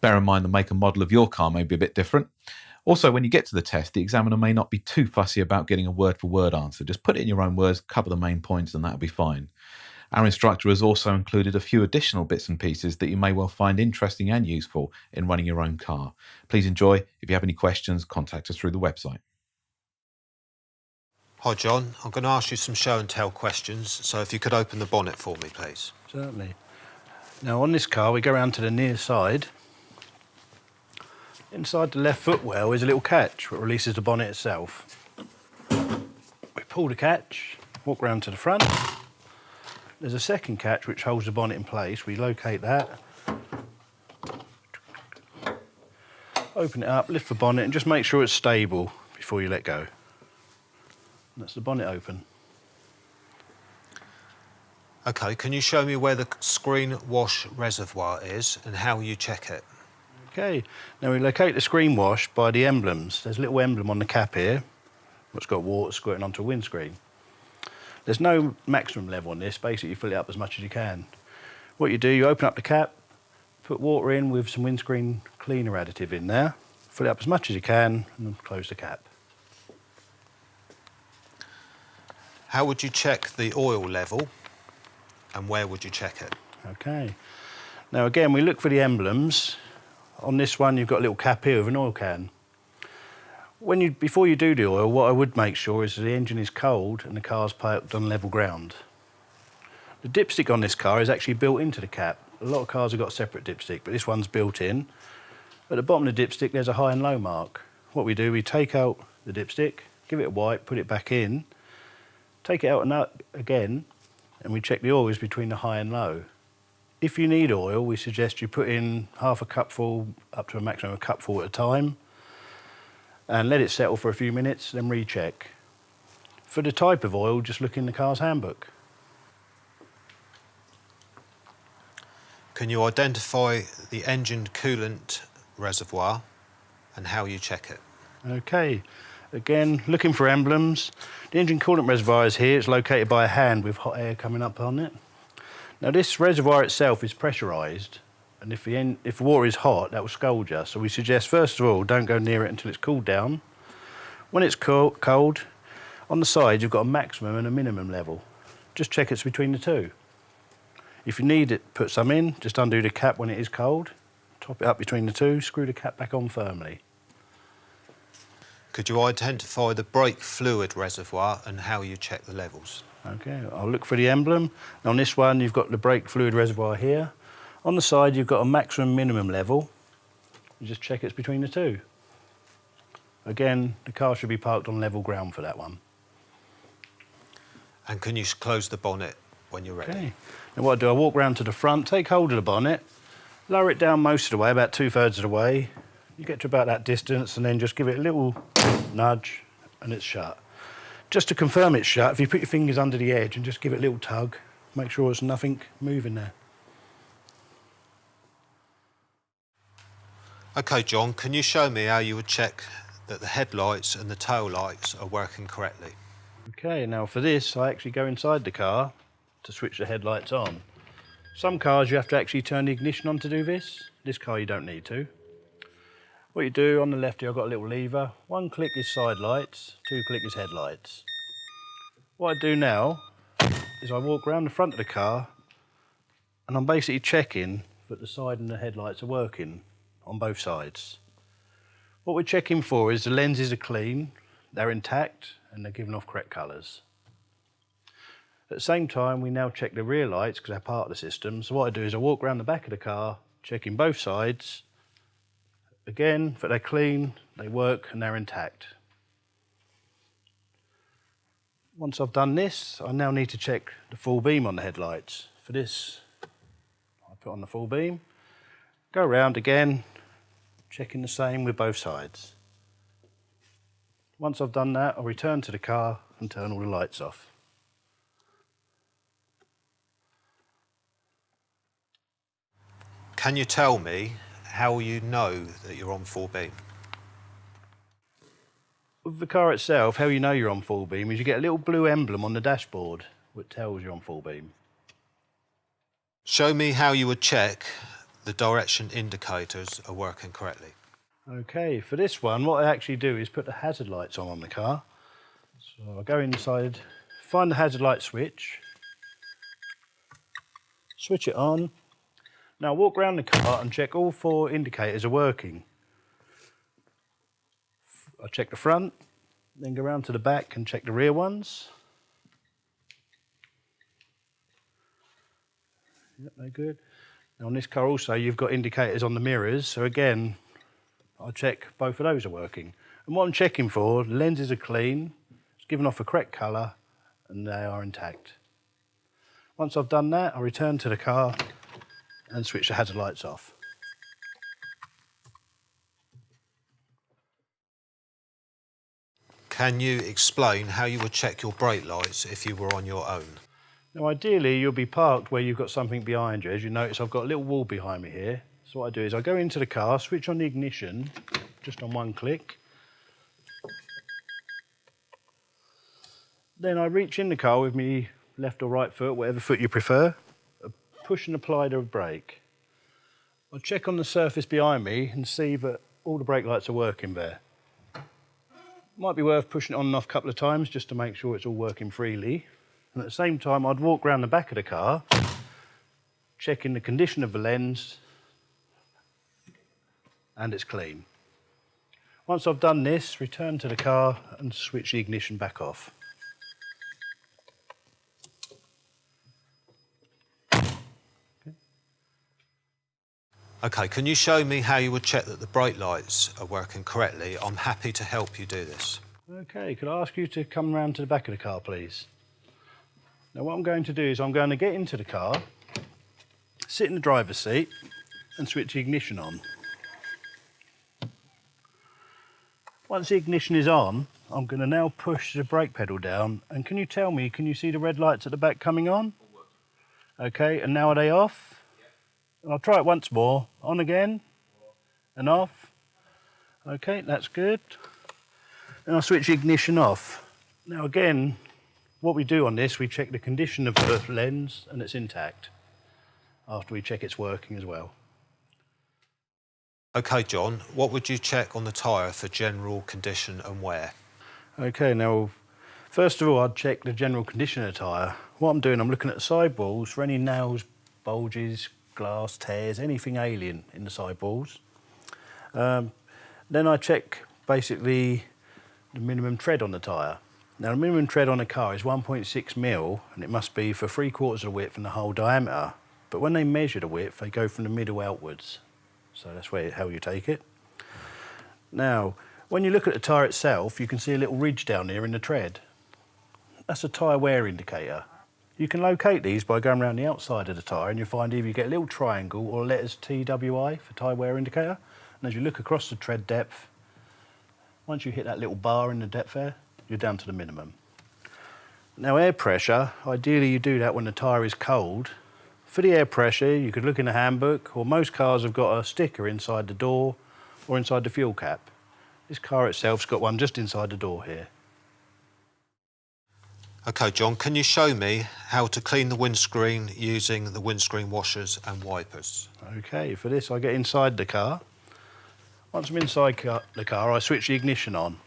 Bear in mind the make and model of your car may be a bit different. Also, when you get to the test, the examiner may not be too fussy about getting a word-for-word answer. Just put it in your own words, cover the main points, and that'll be fine. Our instructor has also included a few additional bits and pieces that you may well find interesting and useful in running your own car. Please enjoy. If you have any questions, contact us through the website. Hi John, I'm going to ask you some show and tell questions, so if you could open the bonnet for me please. Certainly. Now on this car we go around to the near side. Inside the left footwell is a little catch which releases the bonnet itself. We pull the catch, walk round to the front. There's a second catch which holds the bonnet in place. We locate that. Open it up, lift the bonnet and just make sure it's stable before you let go. That's the bonnet open. Okay, can you show me where the screen wash reservoir is and how you check it? Okay, now we locate the screen wash by the emblems. There's a little emblem on the cap here, which got water squirting onto a windscreen. There's no maximum level on this, basically you fill it up as much as you can. What you do, you open up the cap, put water in with some windscreen cleaner additive in there, fill it up as much as you can, and then close the cap. How would you check the oil level and where would you check it? Okay, now again we look for the emblems. On this one you've got a little cap here with an oil can. Before you do the oil, what I would make sure is that the engine is cold and the car's parked on level ground. The dipstick on this car is actually built into the cap. A lot of cars have got a separate dipstick, but this one's built in. At the bottom of the dipstick there's a high and low mark. What we do, we take out the dipstick, give it a wipe, put it back in, take it out again, and we check the oil is between the high and low. If you need oil, we suggest you put in half a cupful up to a maximum of a cupful at a time and let it settle for a few minutes, then recheck. For the type of oil, just look in the car's handbook. Can you identify the engine coolant reservoir and how you check it? Okay, again, looking for emblems. The engine coolant reservoir is here. It's located by a hand with hot air coming up on it. Now this reservoir itself is pressurised, and if the water is hot, that will scald you. So we suggest, first of all, don't go near it until it's cooled down. When it's cold, on the side you've got a maximum and a minimum level. Just check it's between the two. If you need it, put some in, just undo the cap when it is cold, top it up between the two, screw the cap back on firmly. Could you identify the brake fluid reservoir and how you check the levels? Okay, I'll look for the emblem. On this one, you've got the brake fluid reservoir here. On the side, you've got a maximum minimum level. You just check it's between the two. Again, the car should be parked on level ground for that one. And can you close the bonnet when you're ready? Okay. Now what I do, I walk round to the front, take hold of the bonnet, lower it down most of the way, about 2/3 of the way. You get to about that distance and then just give it a little nudge and it's shut. Just to confirm it's shut, if you put your fingers under the edge and just give it a little tug, make sure there's nothing moving there. Okay, John, can you show me how you would check that the headlights and the tail lights are working correctly? Okay, now for this, I actually go inside the car to switch the headlights on. Some cars you have to actually turn the ignition on to do this. This car you don't need to. What you do, on the left here I've got a little lever. 1 click is side lights, 2 click is headlights. What I do now is I walk around the front of the car and I'm basically checking that the side and the headlights are working on both sides. What we're checking for is the lenses are clean, they're intact and they're giving off correct colours. At the same time we now check the rear lights because they're part of the system. So what I do is I walk around the back of the car, checking both sides. Again, that they're clean, they work and they're intact. Once I've done this, I now need to check the full beam on the headlights. For this, I put on the full beam, go around again, checking the same with both sides. Once I've done that, I'll return to the car and turn all the lights off. Can you tell me how you know that you're on full beam? With the car itself, how you know you're on full beam is you get a little blue emblem on the dashboard which tells you're on full beam. Show me how you would check the direction indicators are working correctly? Okay, for this one, what I actually do is put the hazard lights on the car. So I go inside, find the hazard light switch, switch it on. Now walk around the car and check all 4 indicators are working. I check the front, then go around to the back and check the rear ones. Yep, they're good. Now on this car also you've got indicators on the mirrors, so again I check both of those are working. And what I'm checking for, the lenses are clean, it's given off a correct colour and they are intact. Once I've done that, I return to the car and switch the hazard lights off. Can you explain how you would check your brake lights if you were on your own? Now ideally you'll be parked where you've got something behind you. As you notice I've got a little wall behind me here. So what I do is I go into the car, switch on the ignition, just on one click. Then I reach in the car with my left or right foot, whatever foot you prefer, push and apply the brake. I'll check on the surface behind me and see that all the brake lights are working there. Might be worth pushing it on and off a couple of times just to make sure it's all working freely. And at the same time, I'd walk around the back of the car, checking the condition of the lens, and it's clean. Once I've done this, return to the car and switch the ignition back off. Okay, can you show me how you would check that the brake lights are working correctly? I'm happy to help you do this. Okay, could I ask you to come round to the back of the car, please? Now what I'm going to do is I'm going to get into the car, sit in the driver's seat and switch the ignition on. Once the ignition is on, I'm going to now push the brake pedal down, and can you tell me, can you see the red lights at the back coming on? Okay, and now are they off? And I'll try it once more, on again and off. Okay, that's good. And I'll switch the ignition off. Now again, what we do on this, we check the condition of the lens and it's intact after we check it's working as well. Okay, John, what would you check on the tyre for general condition and wear? Okay, now first of all I'd check the general condition of the tyre. What I'm doing, I'm looking at the sidewalls for any nails, bulges, glass, tears, anything alien in the sidewalls. Then I check basically the minimum tread on the tyre. Now the minimum tread on a car is 1.6 mil and it must be for 3/4 of the width and the whole diameter. But when they measure the width, they go from the middle outwards. So that's how you take it. Now, when you look at the tyre itself, you can see a little ridge down here in the tread. That's a tyre wear indicator. You can locate these by going around the outside of the tyre and you'll find either you get a little triangle or letters TWI for tyre wear indicator. And as you look across the tread depth, once you hit that little bar in the depth there, you're down to the minimum. Now air pressure, ideally you do that when the tyre is cold. For the air pressure, you could look in the handbook, or most cars have got a sticker inside the door or inside the fuel cap. This car itself's got one just inside the door here. Okay, John, can you show me how to clean the windscreen using the windscreen washers and wipers? Okay, for this I get inside the car. Once I'm inside the car, I switch the ignition on.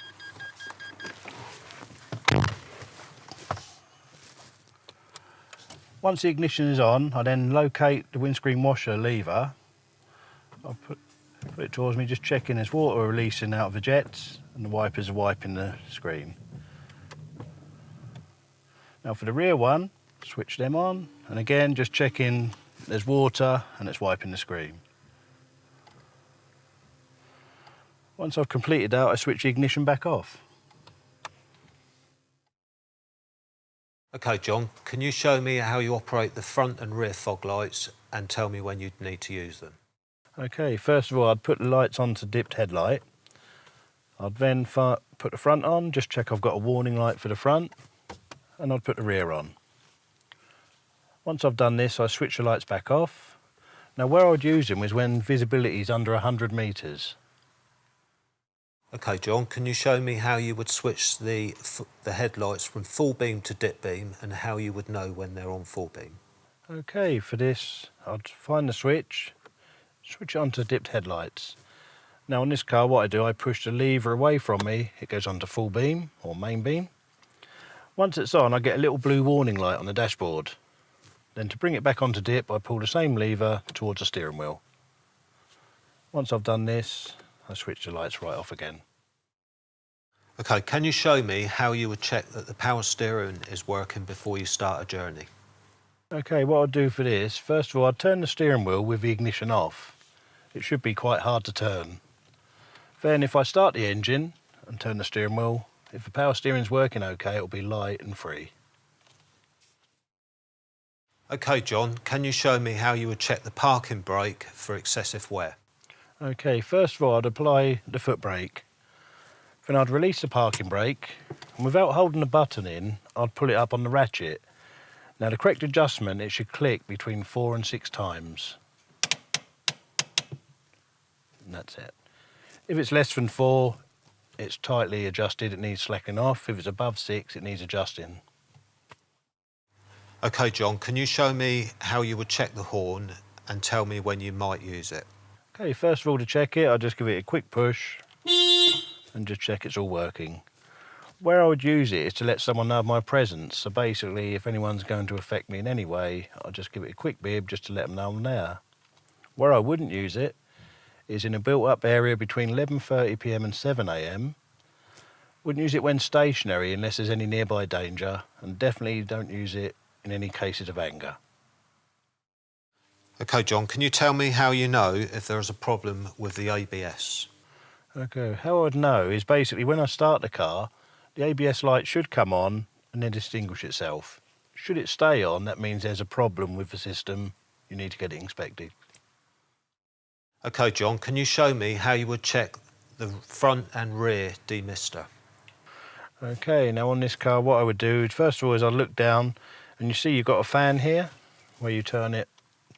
Once the ignition is on, I then locate the windscreen washer lever. I put it towards me, just checking there's water releasing out of the jets and the wipers are wiping the screen. Now for the rear one, switch them on, and again just checking there's water and it's wiping the screen. Once I've completed that, I switch the ignition back off. Okay, John, can you show me how you operate the front and rear fog lights and tell me when you'd need to use them? Okay, first of all I'd put the lights on to dipped headlight. I'd then put the front on, just check I've got a warning light for the front, and I'd put the rear on. Once I've done this, I switch the lights back off. Now where I'd use them is when visibility is under 100 metres. Okay, John, can you show me how you would switch the headlights from full beam to dip beam and how you would know when they're on full beam? Okay, for this I'd find the switch, switch it on to dipped headlights. Now on this car, what I do, I push the lever away from me, it goes on to full beam or main beam. Once it's on, I get a little blue warning light on the dashboard. Then to bring it back onto dip, I pull the same lever towards the steering wheel. Once I've done this, I switch the lights right off again. Okay, can you show me how you would check that the power steering is working before you start a journey? Okay, what I'll do for this, first of all, I'll turn the steering wheel with the ignition off. It should be quite hard to turn. Then if I start the engine and turn the steering wheel, if the power steering's working okay, it'll be light and free. Okay, John, can you show me how you would check the parking brake for excessive wear? Okay, first of all, I'd apply the foot brake. Then I'd release the parking brake, and without holding the button in, I'd pull it up on the ratchet. Now the correct adjustment, it should click between 4 and 6 times. And that's it. If it's less than 4, it's tightly adjusted, it needs slackening off. If it's above 6, it needs adjusting. Okay, John, can you show me how you would check the horn and tell me when you might use it? Okay, first of all, to check it, I'll just give it a quick push and just check it's all working. Where I would use it is to let someone know of my presence. So basically, if anyone's going to affect me in any way, I'll just give it a quick bib just to let them know I'm there. Where I wouldn't use it is in a built-up area between 11:30 p.m. and 7 a.m. Wouldn't use it when stationary unless there's any nearby danger, and definitely don't use it in any cases of anger. Okay, John, can you tell me how you know if there is a problem with the ABS? Okay, how I would know is basically when I start the car, the ABS light should come on and then distinguish itself. Should it stay on, that means there's a problem with the system. You need to get it inspected. Okay, John, can you show me how you would check the front and rear demister? Okay, now on this car, what I would do, first of all, is I'd look down and you see you've got a fan here where you turn it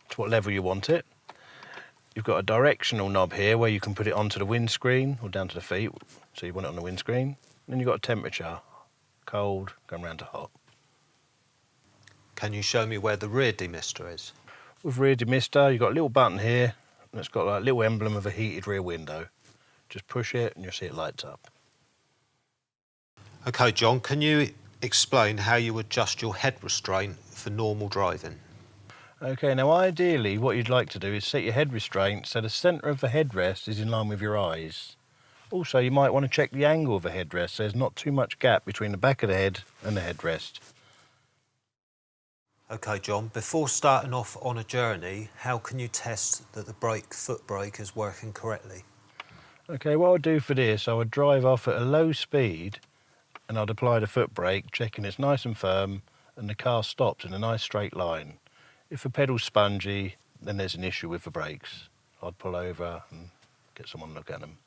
to what level you want it. You've got a directional knob here where you can put it onto the windscreen or down to the feet, so you want it on the windscreen. Then you've got a temperature, cold, going round to hot. Can you show me where the rear demister is? With rear demister, you've got a little button here and it's got like a little emblem of a heated rear window. Just push it and you'll see it lights up. Okay, John, can you explain how you adjust your head restraint for normal driving? Okay, now ideally what you'd like to do is set your head restraint so the centre of the headrest is in line with your eyes. Also, you might want to check the angle of the headrest so there's not too much gap between the back of the head and the headrest. Okay, John, before starting off on a journey, how can you test that the foot brake is working correctly? Okay, what I'd do for this, I would drive off at a low speed and I'd apply the foot brake, checking it's nice and firm and the car stops in a nice straight line. If the pedal's spongy, then there's an issue with the brakes. I'd pull over and get someone to look at them.